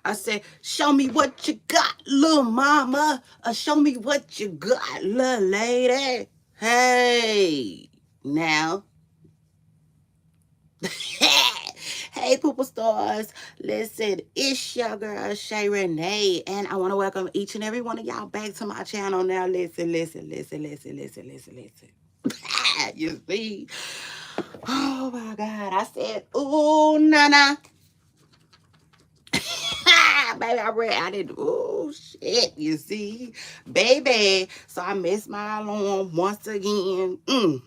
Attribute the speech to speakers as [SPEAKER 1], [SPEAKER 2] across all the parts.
[SPEAKER 1] I said, show me what you got, little mama. Show me what you got, little lady. Hey, now. Hey, Pooper Stars. Listen, it's your girl, Shay Renee, and I want to welcome each and every one of y'all back to my channel. Now, listen. You see? Oh, my God. I said, ooh, Nana. Baby, I didn't, oh, shit, you see? Baby. So I missed my alarm once again. And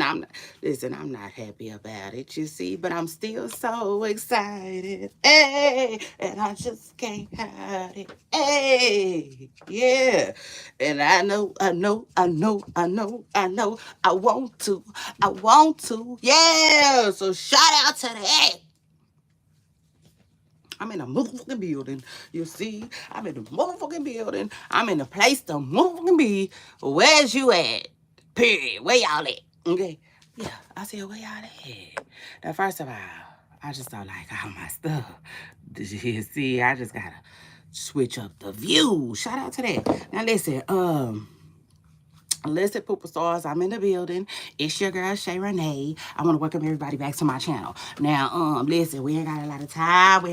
[SPEAKER 1] I'm not happy about it, you see? But I'm still so excited. Hey, and I just can't hide it. Hey, yeah. And I want to. Yeah. So shout out to that. I'm in a motherfucking building. You see? I'm in a motherfucking building. I'm in a place to motherfucking be. Where's you at? Period. Where y'all at? Okay. Yeah. I said, where y'all at? Now, first of all, I just don't like all my stuff. You see, I just gotta switch up the view. Shout out to that. Now listen, Pooper Stars, I'm in the building. It's your girl, Shay Renee. I want to welcome everybody back to my channel. Now, listen, we ain't got a lot of time.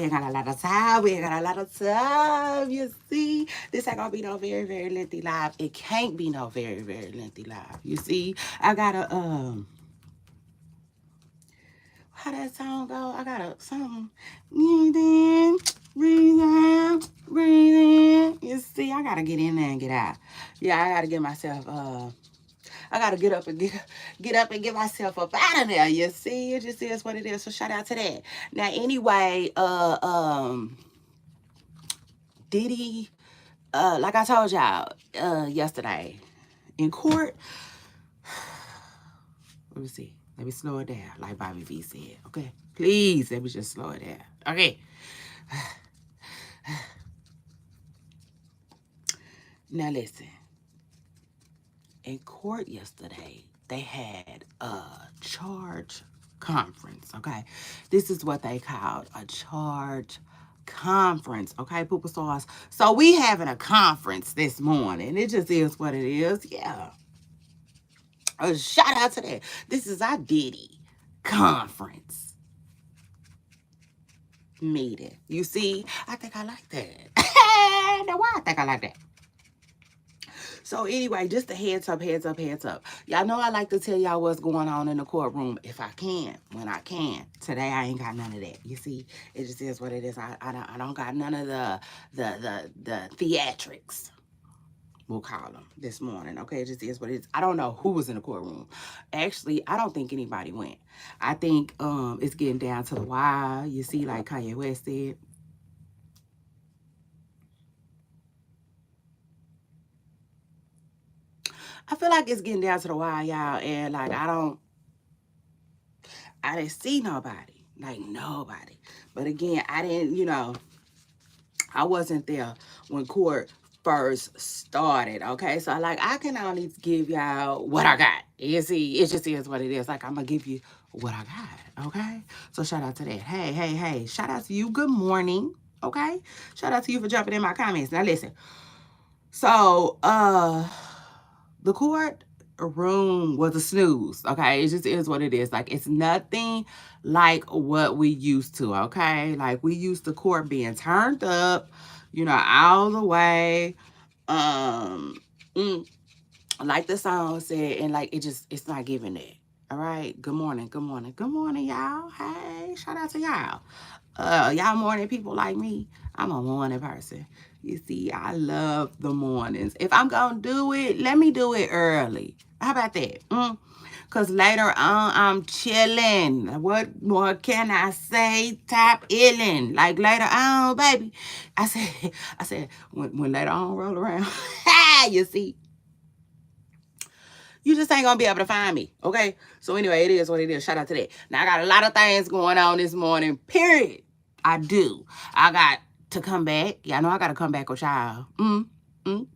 [SPEAKER 1] You see? This ain't gonna be no very, very lengthy live. It can't be no very, very lengthy live. You see? I gotta, how that song go? I got something. Breathe in, breathe out, breathe in. You see, I gotta get in there and get out. Yeah, I gotta get myself, I gotta get up and get myself up out of there. You see, it just is what it is. So shout out to that. Now, anyway, Diddy, like I told y'all yesterday in court. Let me see. Let me slow it down, like Bobby V said. Okay, please let me just slow it down. Okay. Now listen. In court yesterday, they had a charge conference, okay? This is what they called a charge conference, okay, Pooper Stars? So we having a conference this morning. It just is what it is, yeah. A shout out to that. This is our Diddy conference meeting. You see, I think I like that. Now why I think I like that? So anyway, just a heads up. Y'all know I like to tell y'all what's going on in the courtroom if I can, when I can. Today I ain't got none of that. You see, it just is what it is. I don't got none of the theatrics, we'll call them, this morning. Okay, it just is what it is. I don't know who was in the courtroom. Actually, I don't think anybody went. I think it's getting down to the wire. You see, like Kanye West said. I feel like it's getting down to the wire, y'all, and like I didn't see nobody, like nobody. But again, I didn't, I wasn't there when court first started, okay? So like I can only give y'all what I got. You see, it just is what it is. Like I'm gonna give you what I got, okay? So shout out to that. Hey, shout out to you. Good morning, okay? Shout out to you for jumping in my comments. Now listen. So the court room was a snooze, okay? It just is what it is. Like, it's nothing like what we used to, okay? Like, we used to court being turned up, all the way. Like the song said, and like, it's not giving that. All right? Good morning, y'all. Hey, shout out to y'all. Y'all morning people like me. I'm a morning person. You see, I love the mornings. If I'm gonna do it, let me do it early. How about that? Because later on, I'm chilling. What more can I say? Top illin'. Like later on, baby. I said, when later on roll around, you see, you just ain't gonna be able to find me, okay? So anyway, it is what it is. Shout out to that. Now, I got a lot of things going on this morning, period. I do. I got to come back. Y'all know I got to come back with y'all. And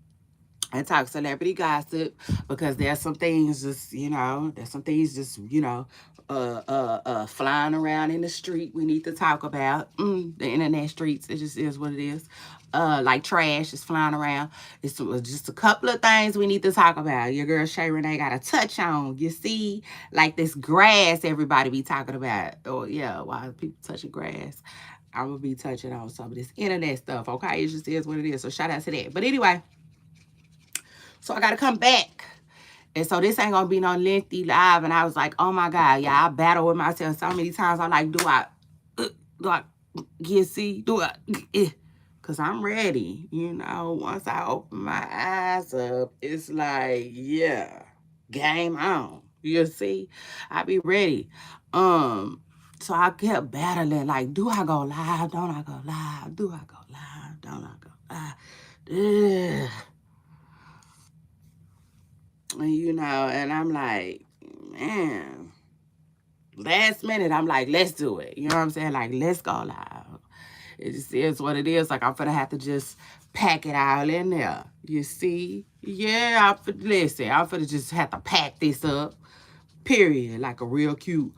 [SPEAKER 1] talk celebrity gossip, because there's some things just, flying around in the street we need to talk about. The internet streets, it just is what it is. Like trash is flying around. It's just a couple of things we need to talk about. Your girl Shay Renee got a touch on. You see, like this grass everybody be talking about. Oh yeah, why people touching grass? I'm gonna be touching on some of this internet stuff. Okay, it just is what it is. So shout out to that. But anyway, so I gotta come back. And so this ain't gonna be no lengthy live. And I was like, oh my God, yeah, I battle with myself so many times. I'm like, do I, get see, do I, cause I'm ready. You know, once I open my eyes up, it's like, yeah, game on. You see, I be ready. So I kept battling, like, do I go live? Don't I go live? Do I go live? Don't I go live? Ugh. You know, and I'm like, man, last minute, I'm like, let's do it. You know what I'm saying? Like, let's go live. It just is what it is. Like, I'm gonna have to just pack it all in there. You see? Yeah, listen, I'm gonna just have to pack this up, period, like a real cute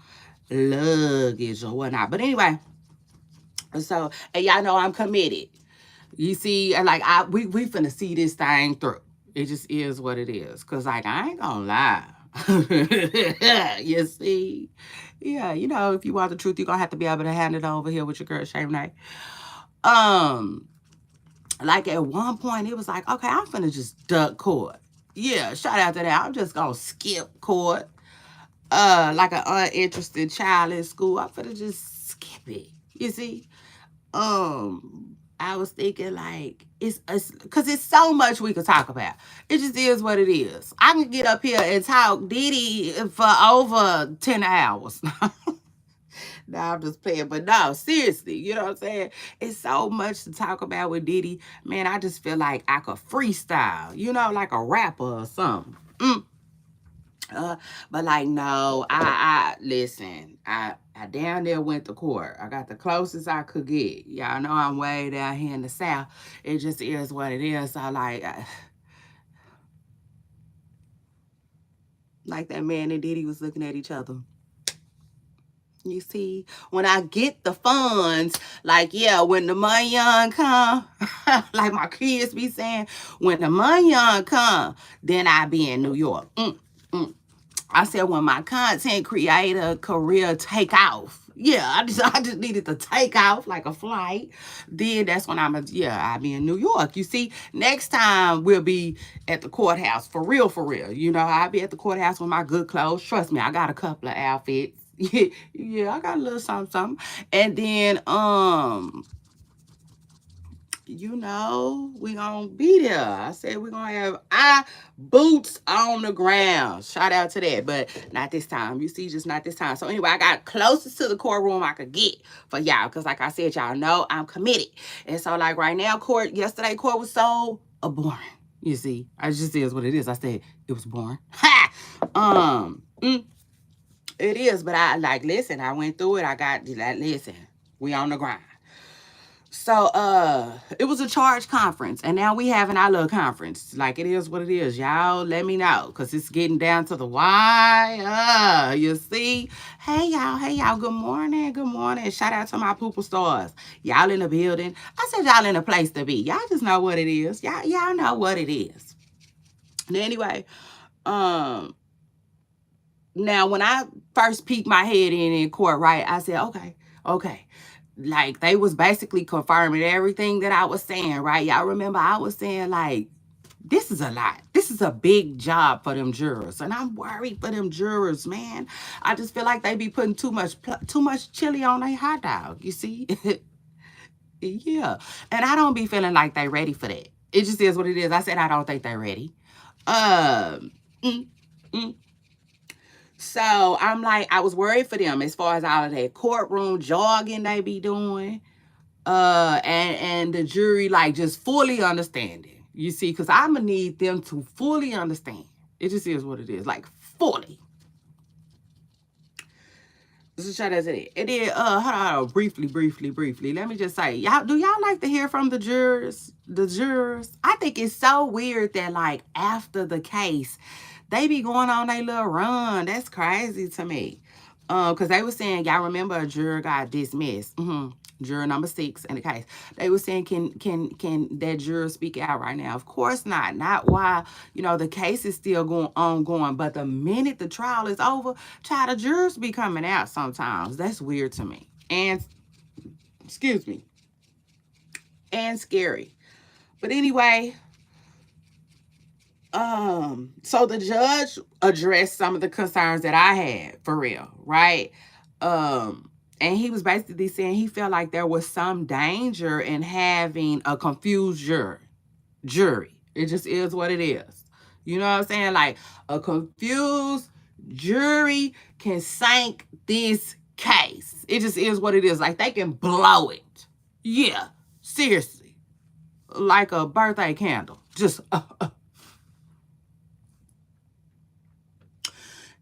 [SPEAKER 1] luggage or whatnot. But anyway, so, and y'all know I'm committed. You see, and like we finna see this thing through. It just is what it is. Cause like I ain't gonna lie. You see? Yeah, you know, if you want the truth, you're gonna have to be able to hand it over here with your girl Shame Night. Like at one point it was like, okay, I'm finna just duck court. Yeah, shout out to that. I'm just gonna skip court. Like an uninterested child in school. I'm finna just skip it. You see? I was thinking like it's because it's so much we could talk about. It just is what it is. I can get up here and talk Diddy for over 10 hours. No, I'm just playing, but no, seriously, you know what I'm saying? It's so much to talk about with Diddy. Man, I just feel like I could freestyle, you know, like a rapper or something. But like no, I listen. I down there went to court. I got the closest I could get. Y'all know I'm way down here in the South. It just is what it is. So like that man and Diddy was looking at each other. You see, when I get the funds, like, yeah, when the money young come, like my kids be saying, when the money young come, then I be in New York. I said when my content creator career take off. Yeah, I just needed to take off like a flight. Then that's when I'll be in New York. You see, next time we'll be at the courthouse for real, for real. You know, I'll be at the courthouse with my good clothes. Trust me, I got a couple of outfits. Yeah, I got a little something. And then you know, we gonna be there. I said we gonna have our boots on the ground. Shout out to that, but not this time. You see, just not this time. So anyway, I got closest to the courtroom I could get for y'all, because like I said, y'all know I'm committed. And so like right now, yesterday court was so boring. You see, I just is what it is. I said it was boring. Ha! It is, but I like listen. I went through it. I got like listen. We on the grind. So it was a charge conference, and now we having our little conference. Like it is what it is. Y'all let me know, because it's getting down to the why. You see? Hey y'all, good morning. Good morning. Shout out to my pooper stars. Y'all in the building. I said y'all in a place to be. Y'all just know what it is. Y'all know what it is. And anyway, now when I first peeked my head in court, right, I said, okay. Like they was basically confirming everything that I was saying, right? Y'all remember I was saying like, this is a lot. This is a big job for them jurors. And I'm worried for them jurors, man. I just feel like they be putting too much chili on their hot dog, you see? Yeah. And I don't be feeling like they ready for that. It just is what it is. I said I don't think they're ready. Um, mm, mm. So I'm like, I was worried for them as far as all of that courtroom jogging they be doing. And the jury like just fully understanding. You see, because I'm gonna need them to fully understand. It just is what it is, like fully. So shout out to that. And then hold on, briefly. Let me just say, do y'all like to hear from the jurors? The jurors? I think it's so weird that like after the case, they be going on a little run. That's crazy to me. Because they were saying, y'all remember a juror got dismissed. Juror number 6 in the case. They were saying, can that juror speak out right now? Of course not. Not while, the case is still ongoing. But the minute the trial is over, child, the jurors be coming out sometimes. That's weird to me. And, excuse me, and scary. But anyway, so the judge addressed some of the concerns that I had, for real, right? And he was basically saying he felt like there was some danger in having a confused jury. It just is what it is. You know what I'm saying? Like, a confused jury can sink this case. It just is what it is. Like, they can blow it. Yeah, seriously. Like a birthday candle. Just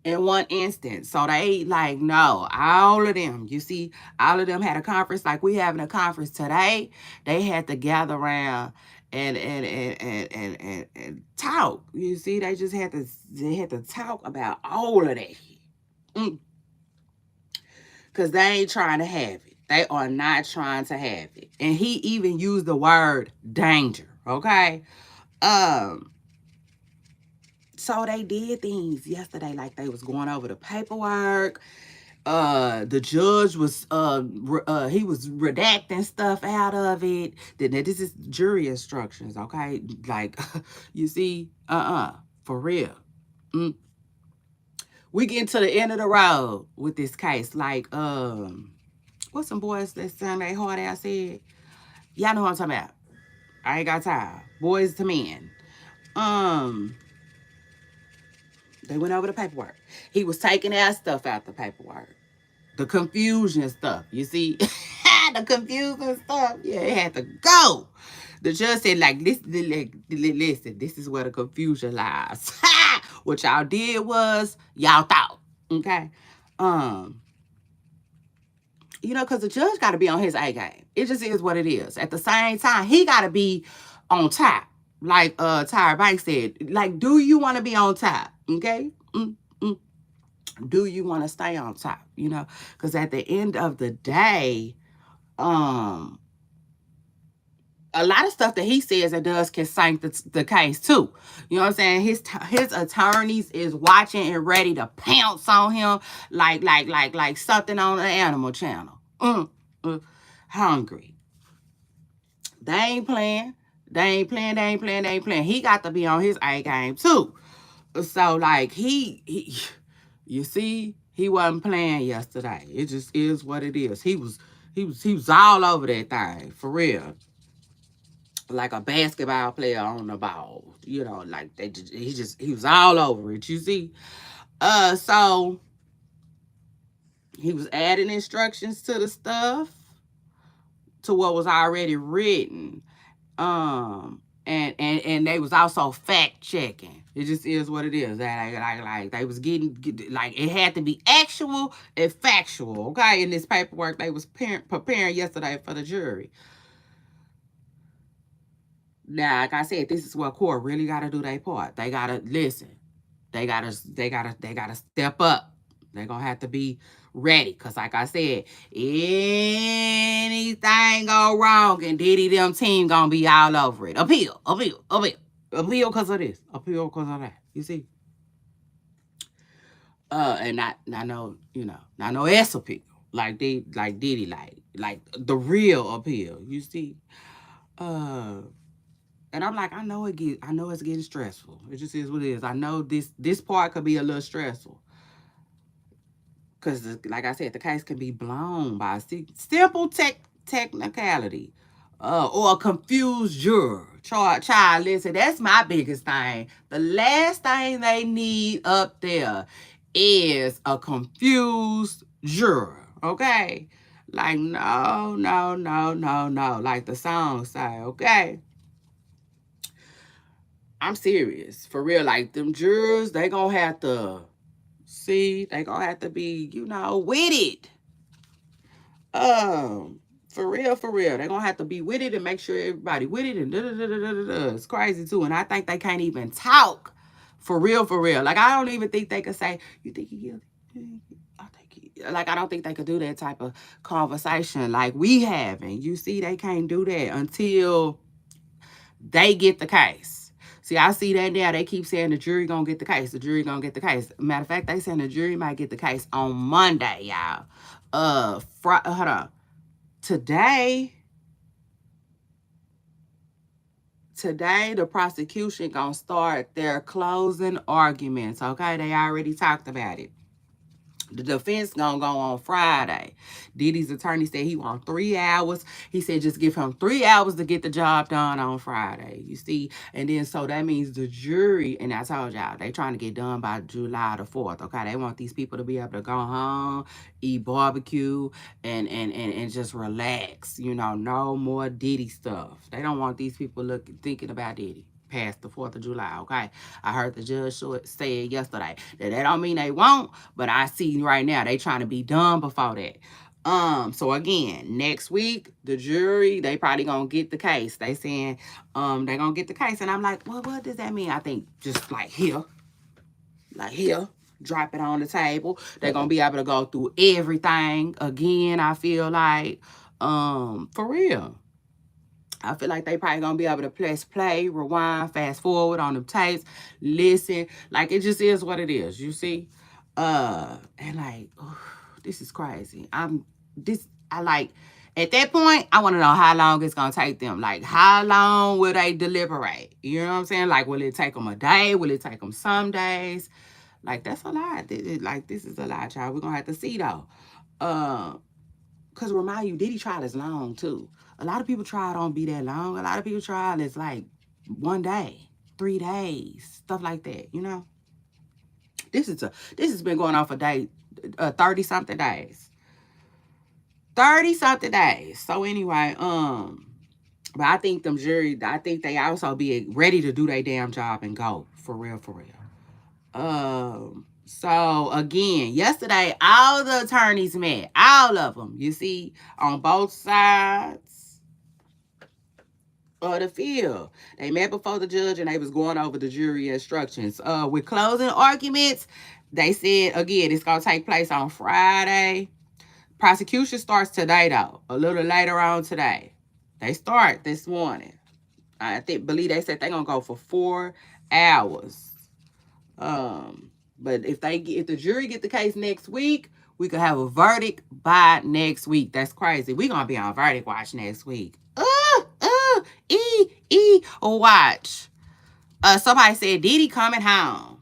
[SPEAKER 1] in one instance. So they like, no, all of them, you see, all of them had a conference like we having a conference today. They had to gather around and talk. You see, they had to talk about all of that. Because they ain't trying to have it. They are not trying to have it. And he even used the word danger. Okay. So they did things yesterday, like they was going over the paperwork. The judge was he was redacting stuff out of it. This is jury instructions, okay? Like, you see, for real. We getting to the end of the road with this case. Like, what's some boys that sound they hard ass said? Y'all know what I'm talking about. I ain't got time. Boys to men. They went over the paperwork. He was taking that stuff out the paperwork. The confusion stuff. You see? The confusing stuff. Yeah, it had to go. The judge said, like, listen, this is where the confusion lies. What y'all did was, y'all thought. Okay? Because the judge got to be on his A game. It just is what it is. At the same time, he got to be on top. Like Tyra Banks said, like, do you want to be on top? Okay? Do you want to stay on top? Because at the end of the day, a lot of stuff that he says and does can sink the case too. You know what I'm saying? His attorneys is watching and ready to pounce on him like something on the Animal Channel. Hungry. They ain't playing. They ain't playing. He got to be on his A game too. So like he you see, he wasn't playing yesterday. It just is what it is. He was all over that thing, for real. Like a basketball player on the ball. Like he was all over it, you see. So he was adding instructions to the stuff, to what was already written. And they was also fact checking. It just is what it is. Like they was getting like, it had to be actual and factual. Okay, in this paperwork they was preparing yesterday for the jury. Now, like I said, this is what court really got to do their part. They gotta listen. They gotta step up. They're gonna have to be ready. Cause like I said, anything go wrong and Diddy them team gonna be all over it. Appeal because of this. Appeal because of that. You see? And not no, not no S appeal. Like Diddy, like the real appeal. You see? And I'm like, I know it's getting stressful. It just is what it is. I know this part could be a little stressful. Because, like I said, the case can be blown by a simple technicality, or a confused juror. Child, listen, that's my biggest thing. The last thing they need up there is a confused juror, okay? Like, no. Like the song say, okay? I'm serious. For real. Like, them jurors, they gonna have to... See, they gonna have to be, with it. For real. They gonna have to be with it and make sure everybody with it and da-da-da-da-da-da. It's crazy too. And I think they can't even talk. For real. Like, I don't even think they can say, you think he guilty? I think he like, I don't think they could do that type of conversation like we having. You see, they can't do that until they get the case. See, I see that now. They keep saying the jury gonna get the case. The jury gonna get the case. Matter of fact, they saying the jury might get the case on Monday, y'all. Hold on. Today, the prosecution gonna start their closing arguments. Okay, they already talked about it. The defense gonna go on Friday. Diddy's attorney said he want 3 hours. He said just give him 3 hours to get the job done on Friday. You see, and then so that means the jury, and I told y'all they trying to get done by July the 4th. Okay, they want these people to be able to go home, eat barbecue, and just relax. You know, no more Diddy stuff. They don't want these people thinking about Diddy past the 4th of July, okay? I heard the judge say it yesterday. That don't mean they won't, but I see right now they trying to be done before that. So again, next week, the jury, they probably gonna get the case. They saying they gonna get the case. And I'm like, well, what does that mean? I think just like here, drop it on the table. They're gonna be able to go through everything again, I feel like. For real. I feel like they probably gonna be able to press play, rewind, fast forward on them tapes, listen. Like, it just is what it is, you see? And like, this is crazy. I like, at that point, I wanna know how long it's gonna take them. Like, how long will they deliberate? You know what I'm saying? Like, will it take them a day? Will it take them some days? Like, that's a lot. Like, this is a lot, y'all. We're gonna have to see though. Because remind you, Diddy trial is long too. A lot of people trial don't be that long. A lot of people trial is like 1 day, 3 days, stuff like that. You know, this has been going on for 30 something days, 30 something days. So anyway, but I think I think they also be ready to do their damn job and go for real, for real. So again, yesterday, all the attorneys met, all of them, you see, on both sides of the field. They met before the judge and they was going over the jury instructions. With closing arguments, they said, again, it's going to take place on Friday. Prosecution starts today, though, a little later on today. They start this morning. Believe they said they're going to go for 4 hours. But if the jury get the case next week, we could have a verdict by next week. That's crazy. We're gonna be on verdict watch next week. Watch. Somebody said Diddy coming home.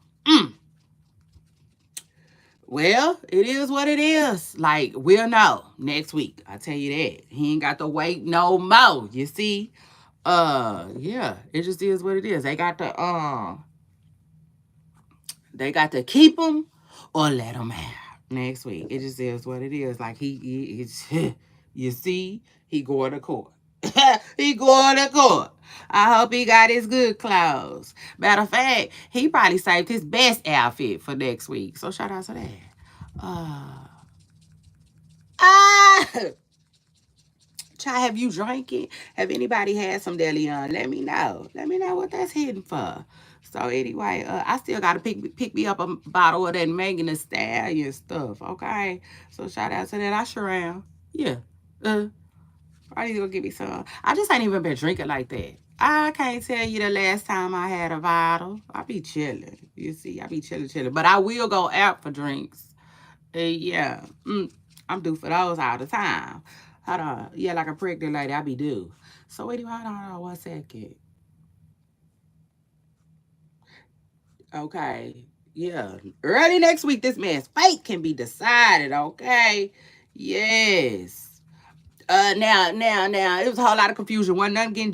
[SPEAKER 1] Well, it is what it is. Like, we'll know next week. I tell you that. He ain't got to wait no more. You see? Yeah, it just is what it is. They got to keep him or let him out next week. It just is what it is. Like, you see, he going to court. He going to court. I hope he got his good clothes. Matter of fact, he probably saved his best outfit for next week. So shout out to that. Child, have you drank it? Have anybody had some DeLeon? Let me know. Let me know what that's hidden for. So anyway, I still gotta pick me up a bottle of that Megan Thee Stallion stuff. Okay. So shout out to that. I sure am. Yeah. I need to go get me some. I just ain't even been drinking like that. I can't tell you the last time I had a bottle. I be chilling. You see, I be chilling. But I will go out for drinks. Yeah. I'm due for those all the time. Hold on. Yeah, like a pregnant lady, I be due. So anyway, hold on 1 second. Okay. Yeah. Early next week, this man's fate can be decided, okay? Yes. Now, it was a whole lot of confusion. Wasn't nothing getting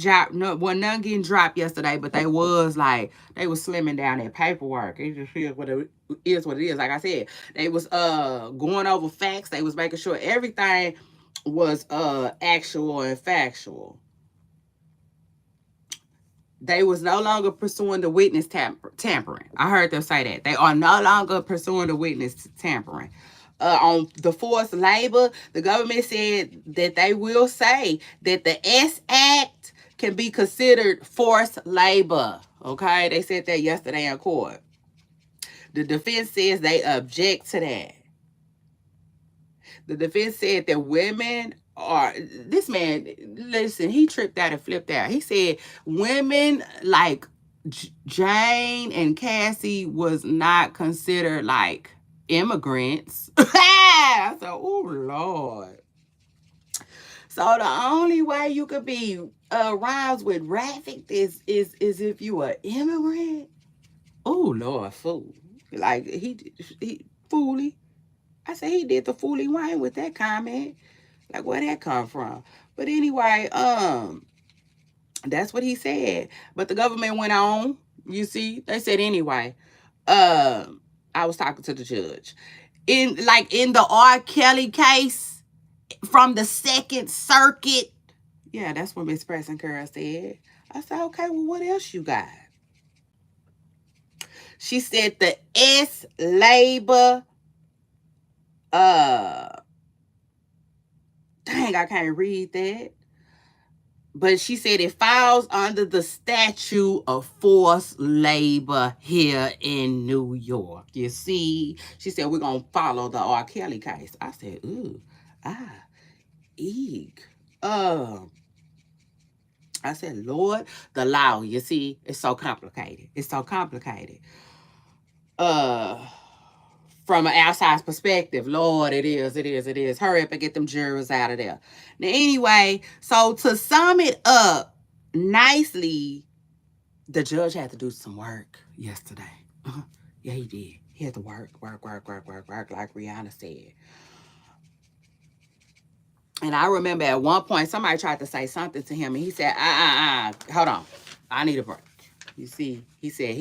[SPEAKER 1] dropped yesterday, but they was slimming down their paperwork. It just is what it is. Like I said, they was going over facts. They was making sure everything was actual and factual. They was no longer pursuing the witness tampering. I heard them say that. They are no longer pursuing the witness tampering. On the forced labor, the government said that they will say that the S Act can be considered forced labor. Okay? They said that yesterday in court. The defense says they object to that. The defense said that women are, this man, listen, he tripped out and flipped out. He said women like Jane and Cassie was not considered like immigrants. I said, oh Lord. So the only way you could be rhymes with trafficked is if you are immigrant. Oh Lord, fool. Like he fooly. I say he did the fooly Wayne with that comment. Like where that come from? But anyway, that's what he said. But the government went on. You see, they said anyway. I was talking to the judge in the R. Kelly case from the Second Circuit. Yeah, that's what Miss Preston Curl said. I said, okay, well, what else you got? She said the S labor. Uh, dang, I can't read that. But she said it falls under the statute of forced labor here in New York. You see, she said we're gonna follow the R. Kelly case. I said, ooh, ah, eek. I said, Lord, the law. You see, it's so complicated. It's so complicated. Uh. From an outside perspective, Lord, it is, it is, it is. Hurry up and get them jurors out of there. Now, anyway, so to sum it up nicely, the judge had to do some work yesterday. Yeah, he did. He had to work, like Rihanna said. And I remember at one point, somebody tried to say something to him, and he said, hold on. I need a break. You see, he said,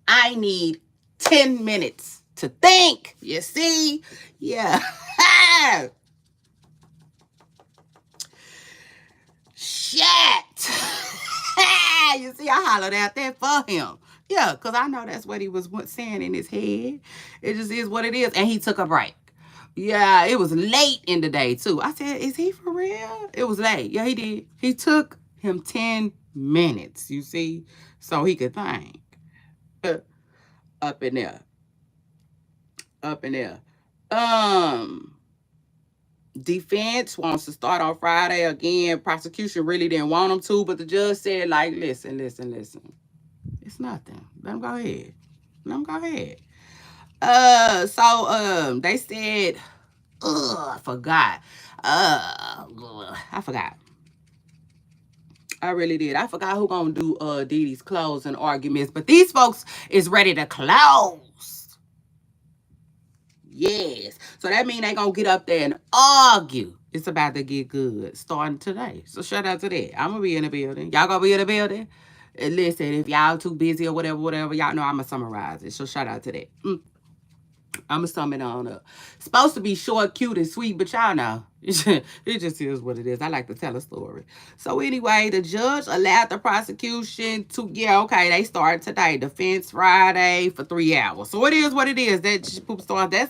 [SPEAKER 1] I need 10 minutes to think. You see? Yeah. Shit. You see, I hollered out that for him. Yeah, because I know that's what he was saying in his head. It just is what it is. And he took a break. Yeah, it was late in the day, too. I said, is he for real? It was late. Yeah, he did. He took him 10 minutes, you see, so he could think. Up in there. Up in there. Defense wants to start on Friday again. Prosecution really didn't want them to, but the judge said, like, listen. It's nothing. Let them go ahead. They said, I forgot. I forgot. I really did. I forgot who gonna do Diddy's closing arguments, but these folks is ready to close. Yes. So that means they gonna get up there and argue. It's about to get good starting today. So shout out to that. I'm gonna be in the building. Y'all gonna be in the building? And listen, if y'all too busy or whatever, y'all know I'm gonna summarize it. So shout out to that. I'm going to sum it on up. Supposed to be short, cute, and sweet, but y'all know. It just is what it is. I like to tell a story. So anyway, the judge allowed the prosecution to, they start today. Defense Friday for 3 hours. So it is what it is. That's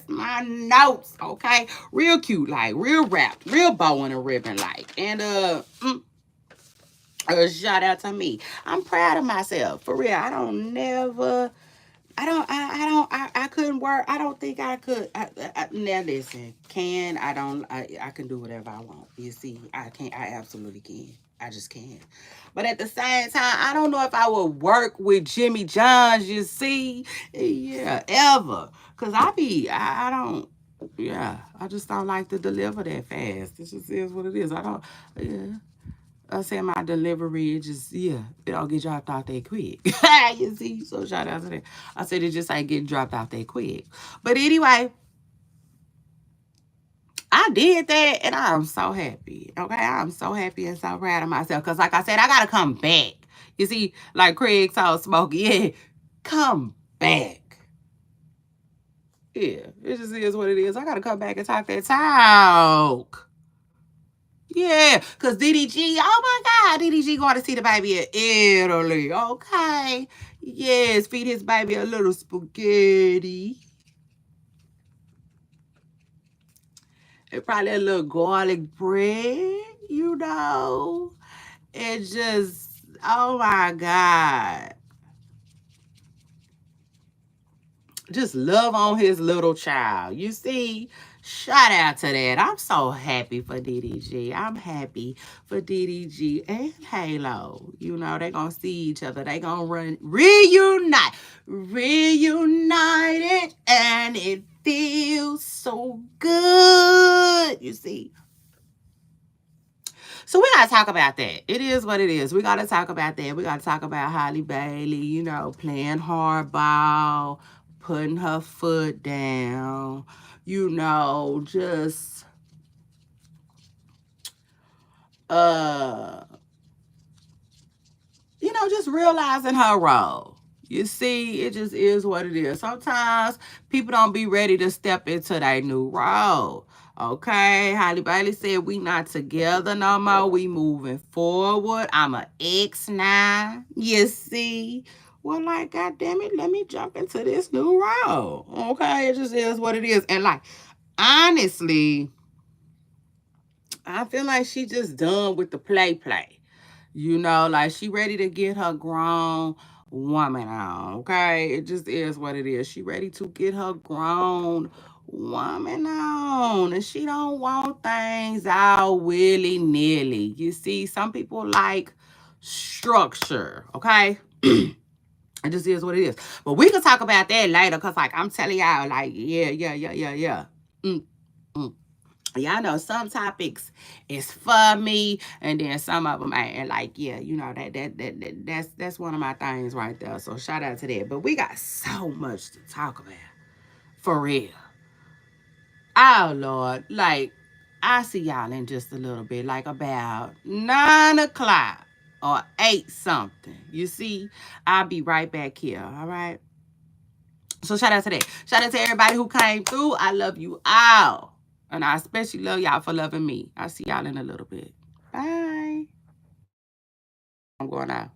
[SPEAKER 1] my notes, okay? Real cute, like, real wrapped, real bow and a ribbon, like. And, shout out to me. I'm proud of myself. For real. I couldn't work. I don't think I could. Now listen, I can do whatever I want. You see, I absolutely can. I just can. But at the same time, I don't know if I would work with Jimmy Johns, you see. Yeah, ever. Because I don't, I just don't like to deliver that fast. This just is what it is. I say my delivery, it don't get dropped out that quick. You see? So shout out to that. I said it just ain't getting dropped out that quick. But anyway, I did that and I'm so happy. Okay? I'm so happy and so proud of myself. Because like I said, I got to come back. You see, like Craig told Smokey, come back. Yeah, it just is what it is. I got to come back and talk that talk. Yeah, because Diddy G, oh my God, Diddy G going to see the baby in Italy. Okay. Yes, feed his baby a little spaghetti. And probably a little garlic bread, And just, oh my God. Just love on his little child. You see? Shout out to that. I'm so happy for DDG. I'm happy for DDG and Halo. You know, they're going to see each other. They're going to reunited, and it feels so good. You see. So we gotta talk about that. It is what it is. We gotta talk about that. We gotta talk about Halle Bailey, you know, playing hardball, putting her foot down, you know, just uh you know, just realizing her role. You see, it just is what it is. Sometimes people don't be ready to step into their new role. Okay, Halle Bailey said we not together no more. We moving forward. I'm an ex now. You see. Well, like, God damn it, let me jump into this new role. Okay, it just is what it is. And like, honestly, I feel like she just done with the play. You know, like she ready to get her grown woman on. Okay, it just is what it is. She ready to get her grown woman on, and she don't want things all willy nilly. You see, some people like structure. Okay. It just is what it is. But we can talk about that later, cause like I'm telling y'all, like yeah. Mm, mm. Y'all know some topics is for me, and then some of them ain't. And like, yeah, you know that's one of my things right there. So shout out to that. But we got so much to talk about, for real. Oh Lord, like I see y'all in just a little bit, like about 9 o'clock or 8 something. You see, I'll be right back here. All right. So shout out to that. Shout out to everybody who came through. I love you all. And I especially love y'all for loving me. I'll see y'all in a little bit. Bye. I'm going out.